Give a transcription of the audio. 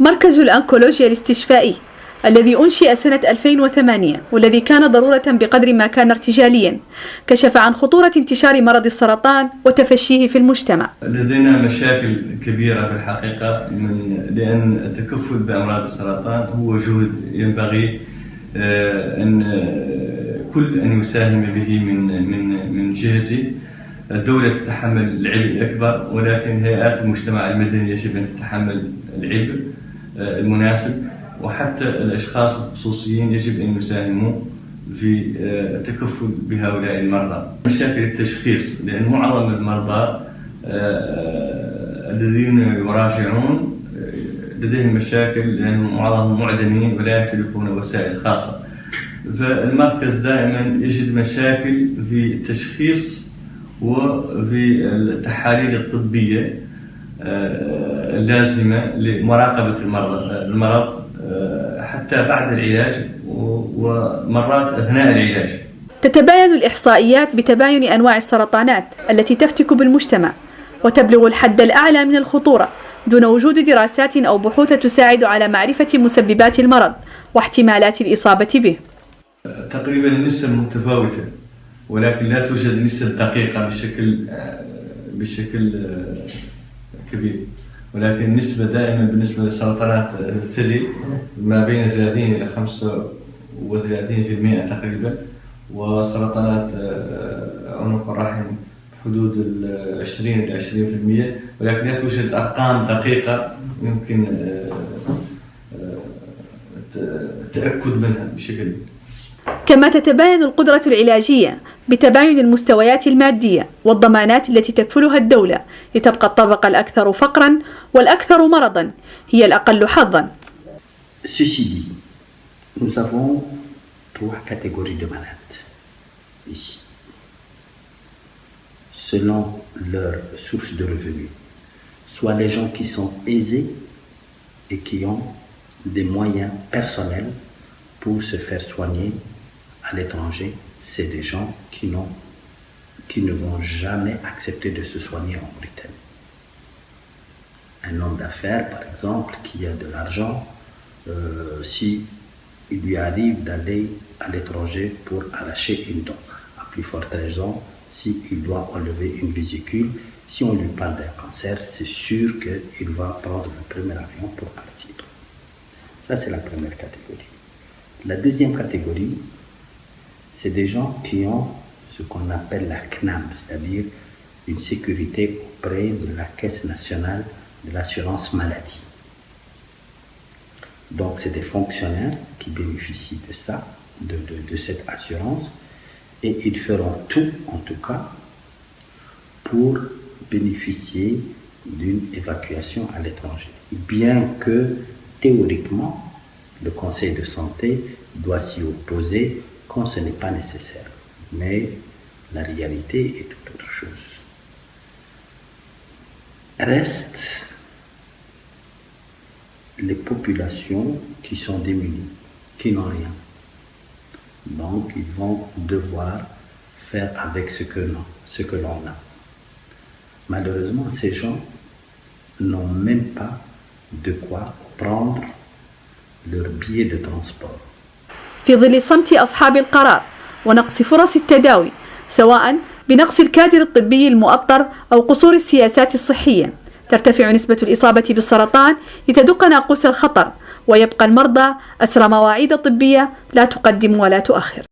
مركز الأنكولوجيا الاستشفائي الذي أنشئ سنة 2008 والذي كان ضرورة بقدر ما كان ارتجاليا كشف عن خطورة انتشار مرض السرطان وتفشيه في المجتمع. لدينا مشاكل كبيرة في الحقيقة لأن التكفل بأمراض السرطان هو جهد ينبغي أن كل أن يساهم به من جهته. الدولة تتحمل العبء الأكبر، ولكن هيئات المجتمع المدني يجب أن تتحمل العبء المناسب، وحتى الأشخاص الخصوصيين يجب أن يساهموا في التكفل بهؤلاء المرضى. مشاكل التشخيص، لأن معظم المرضى الذين يراجعون لديهم مشاكل لأن معظمهم معدمين ولا يمتلكون وسائل خاصة، فالمركز دائما يجد مشاكل في التشخيص وفي التحاليل الطبية اللازمة لمراقبة المرض حتى بعد العلاج ومرات أثناء العلاج. تتباين الإحصائيات بتباين أنواع السرطانات التي تفتك بالمجتمع وتبلغ الحد الأعلى من الخطورة دون وجود دراسات أو بحوث تساعد على معرفة مسببات المرض واحتمالات الإصابة به. تقريبا النسب متفاوتة، ولكن لا توجد نسب دقيقة بشكل كبير، ولكن النسبة دائما بالنسبة لسرطانات الثدي ما بين 30 إلى 35% تقريبا، وسرطانات عنق الرحم حدود 20 إلى 20%، ولكن لا توجد أرقام دقيقة يمكن التأكد منها بشكل. كما تتباين القدرة العلاجية بتباين المستويات المادية والضمانات التي تكفلها الدولة، لتبقى الطبقة الأكثر فقرا والأكثر مرضا هي الأقل حظا. Ceci dit, nous avons 3 catégories de malades ici, selon leur source de revenus. Soit les gens qui sont aisés et qui ont des moyens personnels pour se faire soigner à l'étranger, c'est des gens qui ne vont jamais accepter de se soigner en Mauritanie. Un homme d'affaires, par exemple, qui a de l'argent, si il lui arrive d'aller à l'étranger pour arracher une dent, à plus forte raison, s'il doit enlever une vésicule, si on lui parle d'un cancer, c'est sûr qu'il va prendre le premier avion pour partir. Ça, c'est la première catégorie. La deuxième catégorie, c'est des gens qui ont ce qu'on appelle la CNAM, c'est-à-dire une sécurité auprès de la Caisse nationale de l'assurance maladie. Donc, c'est des fonctionnaires qui bénéficient de ça, de cette assurance, et ils feront tout, en tout cas, pour bénéficier d'une évacuation à l'étranger. Bien que, théoriquement, le Conseil de santé doit s'y opposer quand ce n'est pas nécessaire. Mais la réalité est tout autre chose. Restent les populations qui sont démunies, qui n'ont rien. Donc, ils vont devoir faire avec ce que l'on a. Malheureusement, ces gens n'ont même pas de quoi prendre leur billet de transport. في ظل صمت أصحاب القرار ونقص فرص التداوي، سواء بنقص الكادر الطبي المؤطر أو قصور السياسات الصحية، ترتفع نسبة الإصابة بالسرطان لتدق ناقوس الخطر، ويبقى المرضى أسرى مواعيد طبية لا تقدم ولا تؤخر.